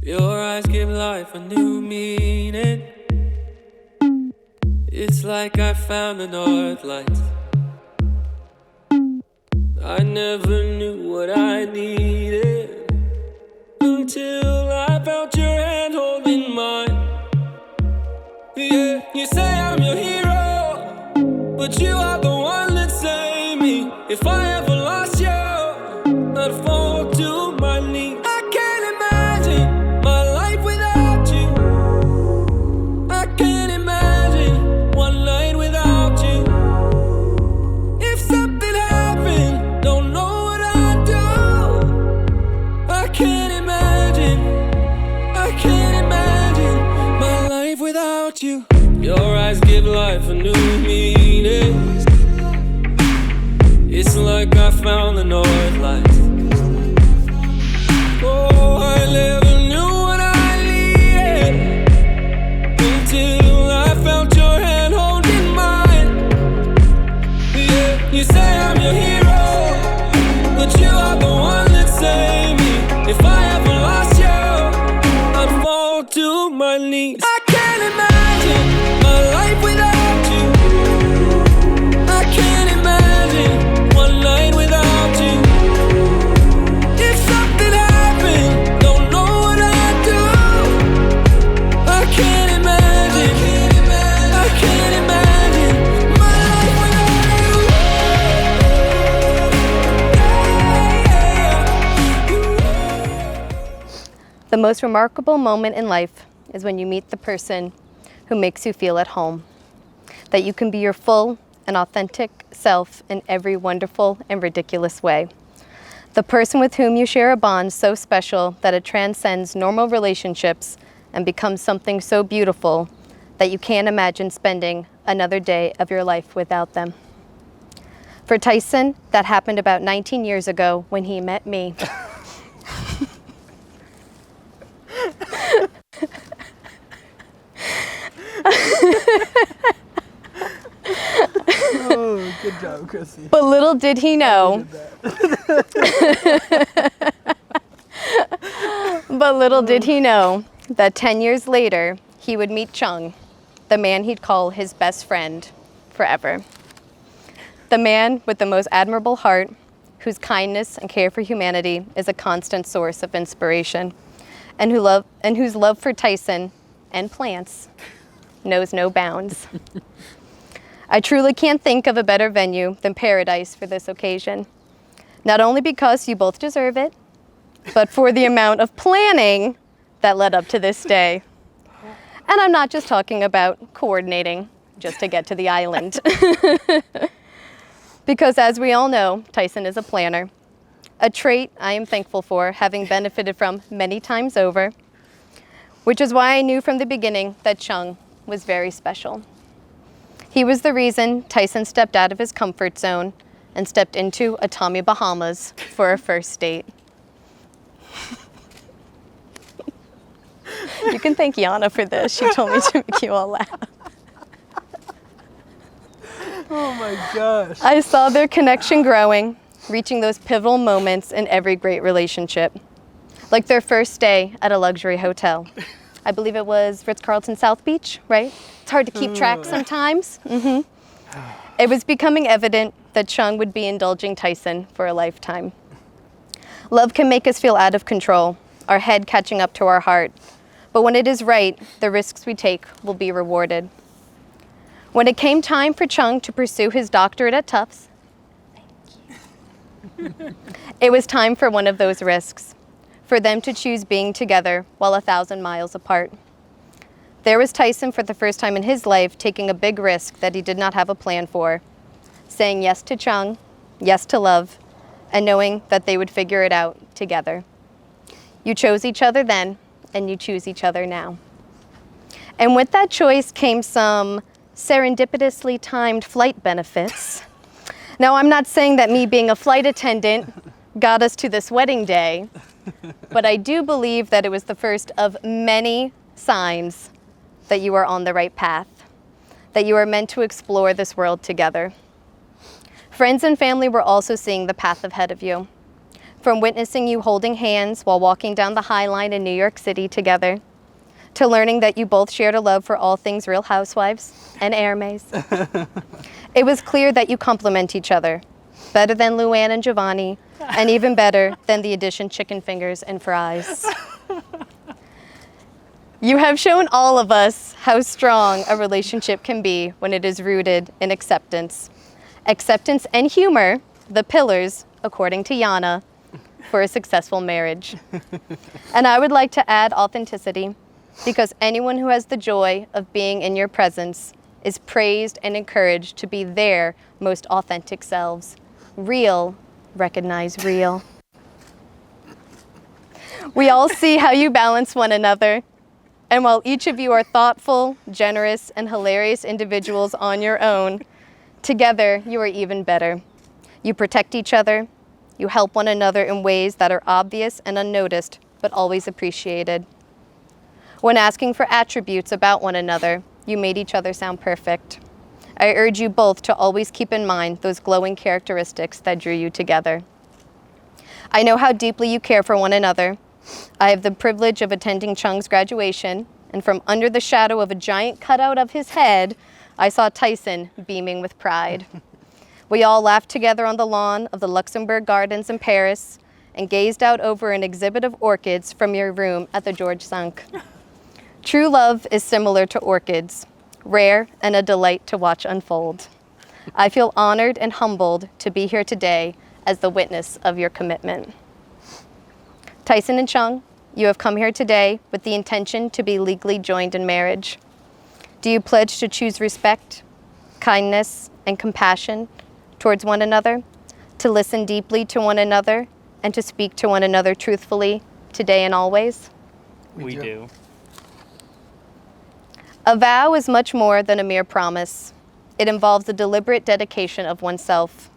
Your eyes give life a new meaning. It's like I found the north lights. I never knew what I needed until I felt your hand holding mine. Yeah, you say I'm your hero, but you are the one that saved me. If I ever lost you, I'd fall to my knees. I can't imagine my life without you. I can't imagine one night without you. If something happened, don't know what I'd do. I can't imagine my life without you. Your eyes give life a new meaning. It's like I found the north lights. Oh, I never knew what I needed until I felt your hand holding mine. Yeah, you say I'm your hero, but you are the one that saved me. If I ever lost you, I'd fall to my knees. I can't imagine my life without you. I can't imagine one night without you. If something happened, don't know what I'd do. I can't imagine my life without you. The most remarkable moment in life is when you meet the person who makes you feel at home, that you can be your full and authentic self in every wonderful and ridiculous way. The person with whom you share a bond so special that it transcends normal relationships and becomes something so beautiful that you can't imagine spending another day of your life without them. For Tyson, that happened about 19 years ago when he met me. Oh, good job, Chrissy. But little did he know. But little did he know that 10 years later, he would meet Chuong, the man he'd call his best friend forever. The man with the most admirable heart, whose kindness and care for humanity is a constant source of inspiration, and whose love for Tyson and plants knows no bounds. I truly can't think of a better venue than paradise for this occasion. Not only because you both deserve it, but for the amount of planning that led up to this day. And I'm not just talking about coordinating just to get to the island. Because as we all know, Tyson is a planner, a trait I am thankful for, having benefited from many times over, which is why I knew from the beginning that Chuong was very special. He was the reason Tyson stepped out of his comfort zone and stepped into a Tommy Bahamas for a first date. You can thank Yana for this. She told me to make you all laugh. Oh my gosh. I saw their connection growing, reaching those pivotal moments in every great relationship. Like their first day at a luxury hotel. I believe it was Ritz-Carlton South Beach, right? It's hard to keep track sometimes. It was becoming evident that Chuong would be indulging Tyson for a lifetime. Love can make us feel out of control, our head catching up to our heart. But when it is right, the risks we take will be rewarded. When it came time for Chuong to pursue his doctorate at Tufts, it was time for one of those risks, for them to choose being together while 1,000 miles apart. There was Tyson for the first time in his life taking a big risk that he did not have a plan for, saying yes to Chuong, yes to love, and knowing that they would figure it out together. You chose each other then, and you choose each other now. And with that choice came some serendipitously timed flight benefits. Now, I'm not saying that me being a flight attendant got us to this wedding day, but I do believe that it was the first of many signs that you are on the right path, that you are meant to explore this world together. Friends and family were also seeing the path ahead of you. From witnessing you holding hands while walking down the High Line in New York City together, to learning that you both shared a love for all things Real Housewives and Hermes. It was clear that you complement each other, better than Luann and Giovanni, and even better than the addition chicken fingers and fries. You have shown all of us how strong a relationship can be when it is rooted in acceptance. Acceptance and humor, the pillars, according to Yana, for a successful marriage. And I would like to add authenticity, because anyone who has the joy of being in your presence is praised and encouraged to be their most authentic selves. Real, recognize real. We all see how you balance one another. And while each of you are thoughtful, generous, and hilarious individuals on your own, together you are even better. You protect each other. You help one another in ways that are obvious and unnoticed, but always appreciated. When asking for attributes about one another, you made each other sound perfect. I urge you both to always keep in mind those glowing characteristics that drew you together. I know how deeply you care for one another. I have the privilege of attending Chuong's graduation, and from under the shadow of a giant cutout of his head, I saw Tyson beaming with pride. We all laughed together on the lawn of the Luxembourg Gardens in Paris and gazed out over an exhibit of orchids from your room at the George Cinq. True love is similar to orchids, rare and a delight to watch unfold. I feel honored and humbled to be here today as the witness of your commitment. Tyson and Chuong, you have come here today with the intention to be legally joined in marriage. Do you pledge to choose respect, kindness, and compassion towards one another, to listen deeply to one another, and to speak to one another truthfully today and always? We do. A vow is much more than a mere promise. It involves a deliberate dedication of oneself.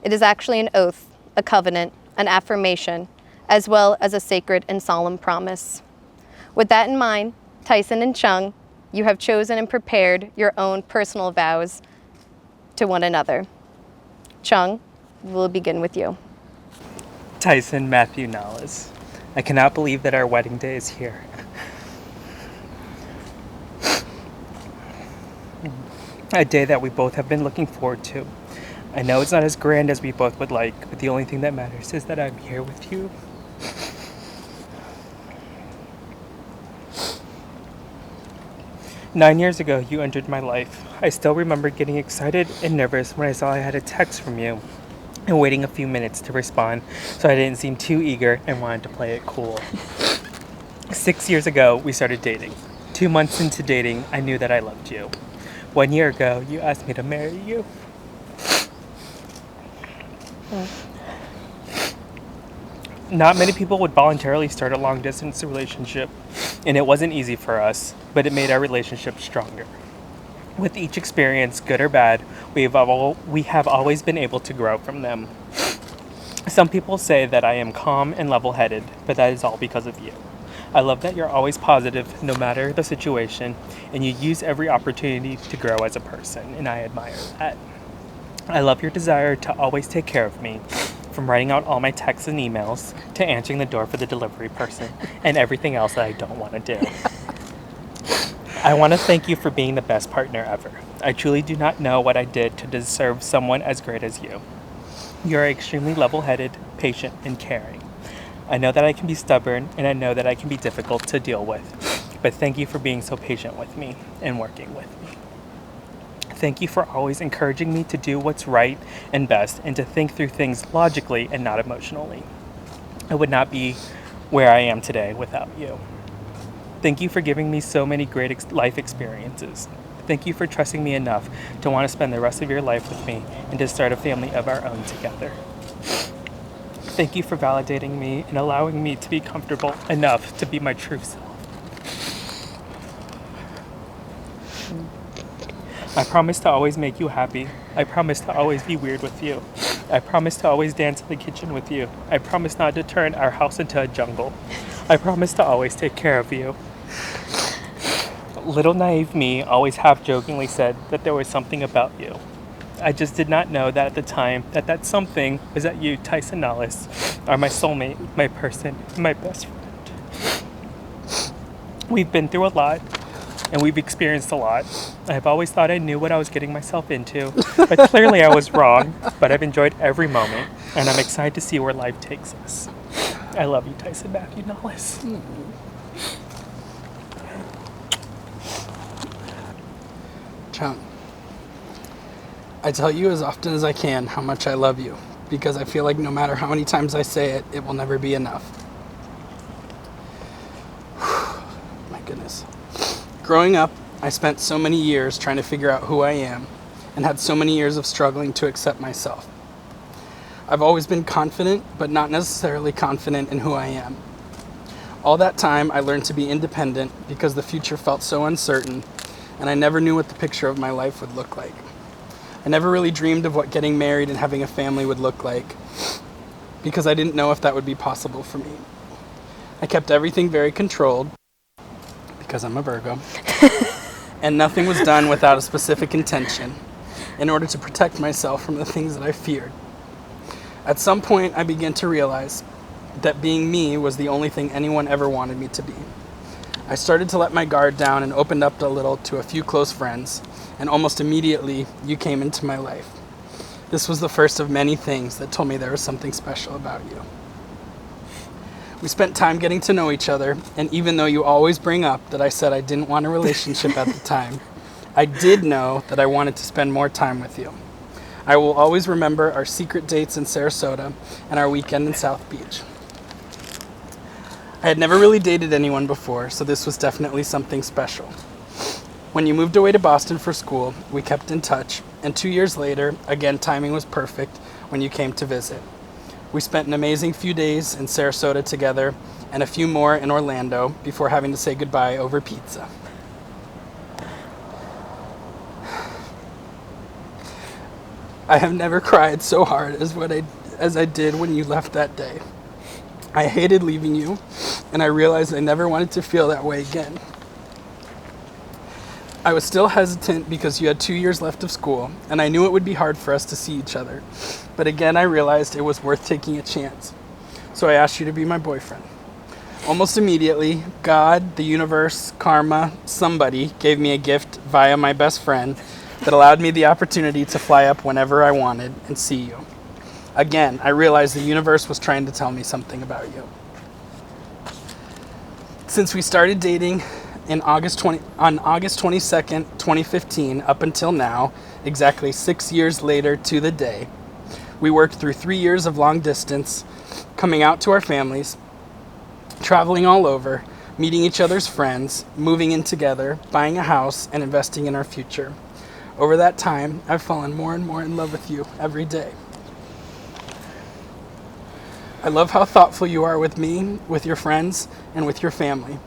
It is actually an oath, a covenant, an affirmation, as well as a sacred and solemn promise. With that in mind, Tyson and Chuong, you have chosen and prepared your own personal vows to one another. Chuong, we'll begin with you. Tyson Matthew Nollis, I cannot believe that our wedding day is here. A day that we both have been looking forward to. I know it's not as grand as we both would like, but the only thing that matters is that I'm here with you. Nine years ago, you entered my life. I still remember getting excited and nervous when I saw I had a text from you and waiting a few minutes to respond so I didn't seem too eager and wanted to play it cool. 6 years ago, we started dating. 2 months into dating, I knew that I loved you. 1 year ago, you asked me to marry you. Not many people would voluntarily start a long-distance relationship, and it wasn't easy for us, but it made our relationship stronger. With each experience, good or bad, we have always been able to grow from them. Some people say that I am calm and level-headed, but that is all because of you. I love that you're always positive, no matter the situation, and you use every opportunity to grow as a person, and I admire that. I love your desire to always take care of me, from writing out all my texts and emails, to answering the door for the delivery person, and everything else that I don't want to do. I want to thank you for being the best partner ever. I truly do not know what I did to deserve someone as great as you. You are extremely level-headed, patient, and caring. I know that I can be stubborn, and I know that I can be difficult to deal with, but thank you for being so patient with me and working with me. Thank you for always encouraging me to do what's right and best and to think through things logically and not emotionally. I would not be where I am today without you. Thank you for giving me so many great life experiences. Thank you for trusting me enough to want to spend the rest of your life with me and to start a family of our own together. Thank you for validating me and allowing me to be comfortable enough to be my true self. I promise to always make you happy. I promise to always be weird with you. I promise to always dance in the kitchen with you. I promise not to turn our house into a jungle. I promise to always take care of you. Little naive me always half-jokingly said that there was something about you. I just did not know that at the time that something was that you, Tyson Nollis, are my soulmate, my person, my best friend. We've been through a lot, and we've experienced a lot. I've always thought I knew what I was getting myself into, but clearly I was wrong. But I've enjoyed every moment, and I'm excited to see where life takes us. I love you, Tyson Matthew Nollis. Chuong, I tell you as often as I can how much I love you, because I feel like no matter how many times I say it, it will never be enough. My goodness. Growing up, I spent so many years trying to figure out who I am and had so many years of struggling to accept myself. I've always been confident, but not necessarily confident in who I am. All that time, I learned to be independent because the future felt so uncertain, and I never knew what the picture of my life would look like. I never really dreamed of what getting married and having a family would look like, because I didn't know if that would be possible for me. I kept everything very controlled, because I'm a Virgo, and nothing was done without a specific intention, in order to protect myself from the things that I feared. At some point, I began to realize that being me was the only thing anyone ever wanted me to be. I started to let my guard down and opened up a little to a few close friends, and almost immediately, you came into my life. This was the first of many things that told me there was something special about you. We spent time getting to know each other, and even though you always bring up that I said I didn't want a relationship at the time, I did know that I wanted to spend more time with you. I will always remember our secret dates in Sarasota and our weekend in South Beach. I had never really dated anyone before, so this was definitely something special. When you moved away to Boston for school, we kept in touch, and 2 years later, again, timing was perfect when you came to visit. We spent an amazing few days in Sarasota together and a few more in Orlando before having to say goodbye over pizza. I have never cried so hard as I did when you left that day. I hated leaving you, and I realized I never wanted to feel that way again. I was still hesitant because you had 2 years left of school, and I knew it would be hard for us to see each other. But again, I realized it was worth taking a chance. So I asked you to be my boyfriend. Almost immediately, God, the universe, karma, somebody gave me a gift via my best friend that allowed me the opportunity to fly up whenever I wanted and see you. Again, I realized the universe was trying to tell me something about you. Since we started dating on August 22nd, 2015, up until now, exactly 6 years later to the day, we worked through 3 years of long distance, coming out to our families, traveling all over, meeting each other's friends, moving in together, buying a house, and investing in our future. Over that time, I've fallen more and more in love with you every day. I love how thoughtful you are with me, with your friends, and with your family.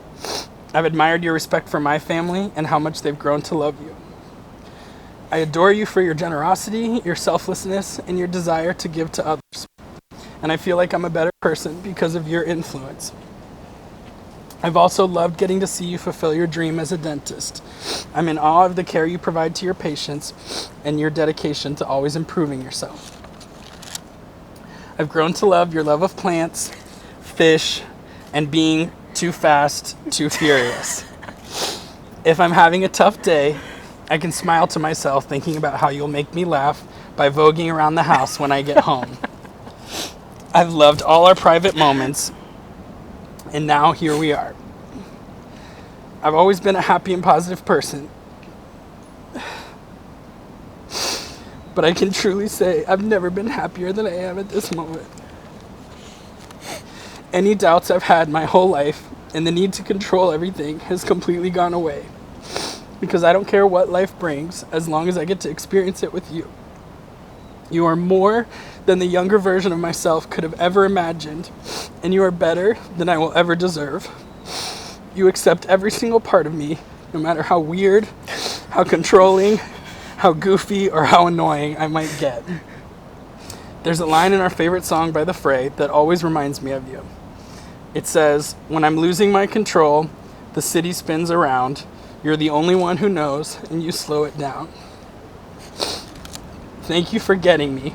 I've admired your respect for my family and how much they've grown to love you. I adore you for your generosity, your selflessness, and your desire to give to others. And I feel like I'm a better person because of your influence. I've also loved getting to see you fulfill your dream as a dentist. I'm in awe of the care you provide to your patients and your dedication to always improving yourself. I've grown to love your love of plants, fish, and being too fast, too furious. If I'm having a tough day, I can smile to myself thinking about how you'll make me laugh by voguing around the house when I get home. I've loved all our private moments, and now here we are. I've always been a happy and positive person, but I can truly say I've never been happier than I am at this moment. Any doubts I've had my whole life and the need to control everything has completely gone away, because I don't care what life brings as long as I get to experience it with you. You are more than the younger version of myself could have ever imagined, and you are better than I will ever deserve. You accept every single part of me, no matter how weird, how controlling, how goofy, or how annoying I might get. There's a line in our favorite song by The Fray that always reminds me of you. It says, "When I'm losing my control, the city spins around. You're the only one who knows, and you slow it down." Thank you for getting me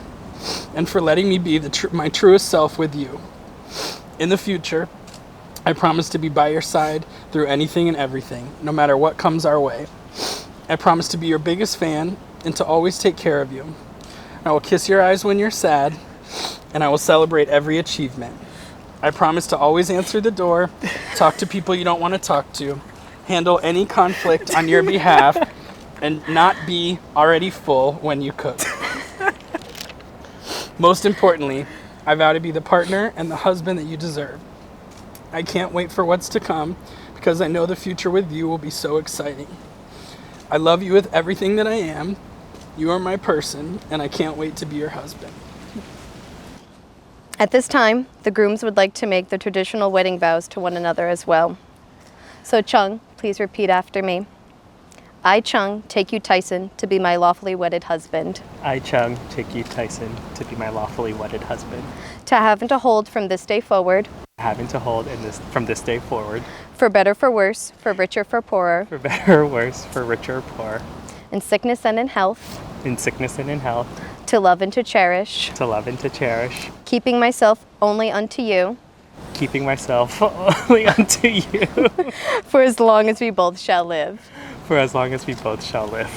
and for letting me be my truest self with you. In the future, I promise to be by your side through anything and everything, no matter what comes our way. I promise to be your biggest fan and to always take care of you. I will kiss your eyes when you're sad, and I will celebrate every achievement. I promise to always answer the door, talk to people you don't want to talk to, handle any conflict on your behalf, and not be already full when you cook. Most importantly, I vow to be the partner and the husband that you deserve. I can't wait for what's to come because I know the future with you will be so exciting. I love you with everything that I am. You are my person, and I can't wait to be your husband. At this time, the grooms would like to make the traditional wedding vows to one another as well. So Chuong, please repeat after me. I, Chuong, take you, Tyson, to be my lawfully wedded husband. I, Chuong, take you, Tyson, to be my lawfully wedded husband. To have and to hold from this day forward. Having to hold from this day forward. For better, for worse, for richer, for poorer. For better or worse, for richer or poor. In sickness and in health. In sickness and in health. To love and to cherish. To love and to cherish. Keeping myself only unto you. Keeping myself only unto you. For as long as we both shall live. For as long as we both shall live.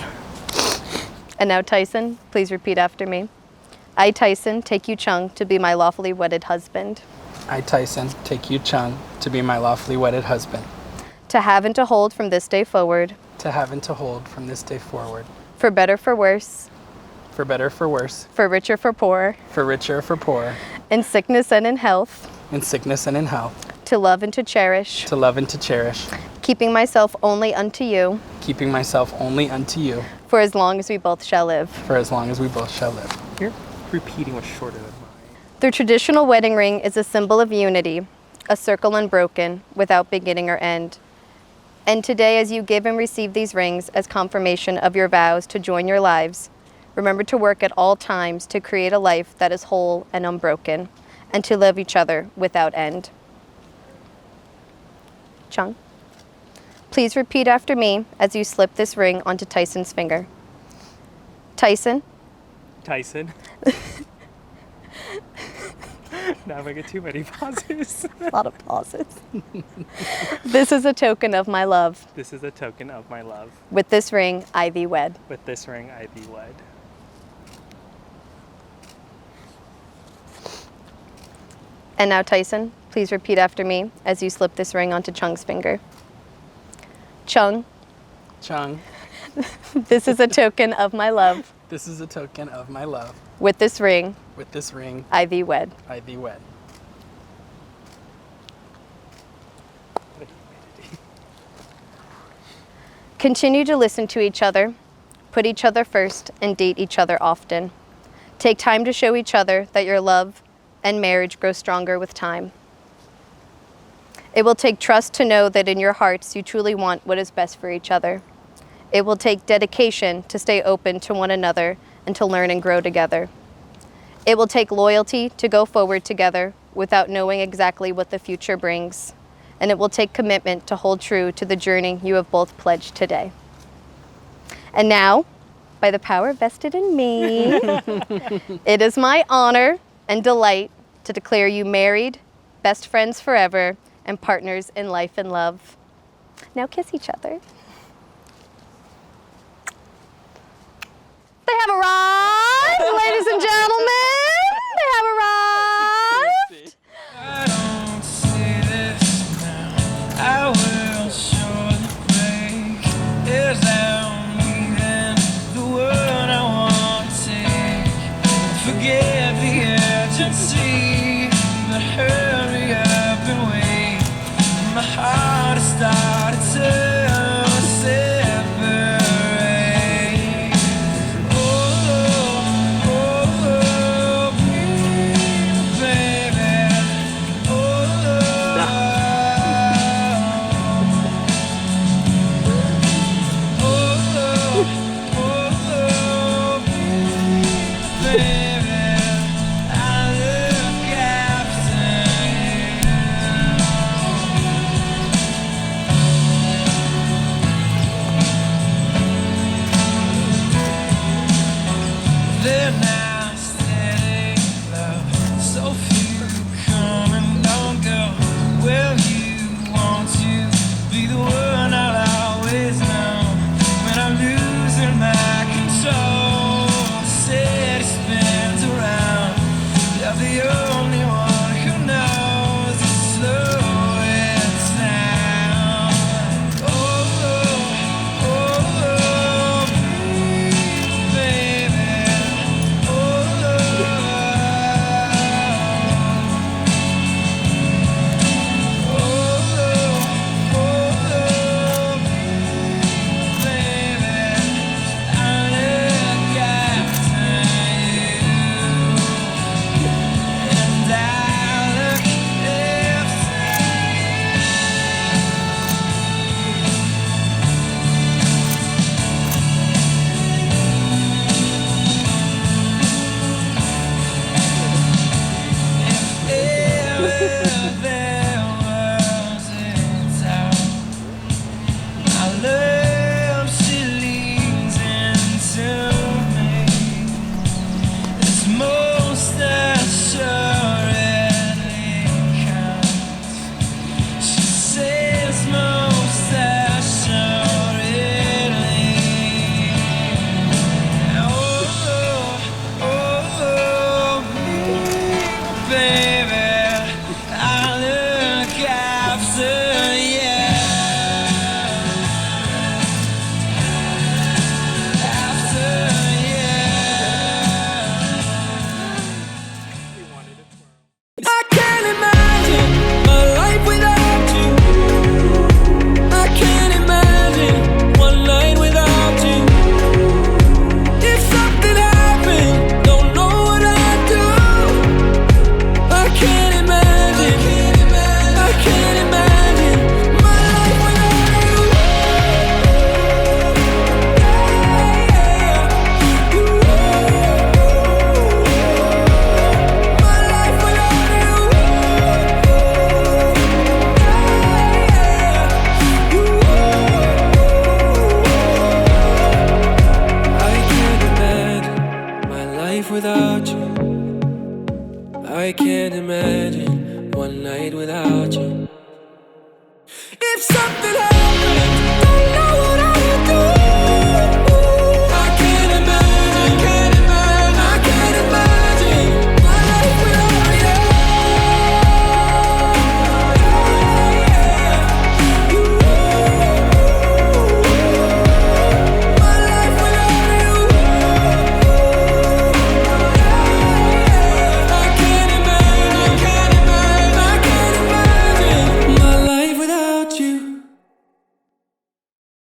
And now, Tyson, please repeat after me. I, Tyson, take you, Chuong, to be my lawfully wedded husband. I, Tyson, take you, Chuong, to be my lawfully wedded husband. To have and to hold from this day forward. To have and to hold from this day forward. For better, for worse. For better, for worse. For richer, for poorer. For richer, for poorer. In sickness and in health. In sickness and in health. To love and to cherish. To love and to cherish. Keeping myself only unto you. Keeping myself only unto you. For as long as we both shall live. For as long as we both shall live. Your repeating was shorter than mine. The traditional wedding ring is a symbol of unity, a circle unbroken, without beginning or end. And today, as you give and receive these rings as confirmation of your vows to join your lives, remember to work at all times to create a life that is whole and unbroken, and to love each other without end. Chuong, please repeat after me as you slip this ring onto Tyson's finger. Tyson. Tyson. Now I get too many pauses. A lot of pauses. This is a token of my love. This is a token of my love. With this ring, I thee wed. With this ring, I thee wed. And now, Tyson, please repeat after me as you slip this ring onto Chuong's finger. Chuong, Chuong, this is a token of my love. this is a token of my love. With this ring, With this ring, I thee wed. I thee wed. Continue to listen to each other, put each other first, and date each other often. Take time to show each other that your love and marriage grow stronger with time. It will take trust to know that in your hearts you truly want what is best for each other. It will take dedication to stay open to one another and to learn and grow together. It will take loyalty to go forward together without knowing exactly what the future brings. And it will take commitment to hold true to the journey you have both pledged today. And now, by the power vested in me, it is my honor and delight to declare you married, best friends forever, and partners in life and love. Now kiss each other. They have arrived, ladies and gentlemen. They have arrived. I don't say this now. I will surely break. Is down even the word I want to take? Forget the urgency, but hurry up and wait. My heart has started to separate. Oh, oh, baby. Oh, baby, I love the only one who knows to slow it down. Oh, baby. I can't imagine my life without you. I can't imagine one night without you. If something happened, don't know what I'd do. I can't imagine. I can't imagine my life without you. My life without you. I can't imagine my life without you. I can't imagine one night without you. If something happened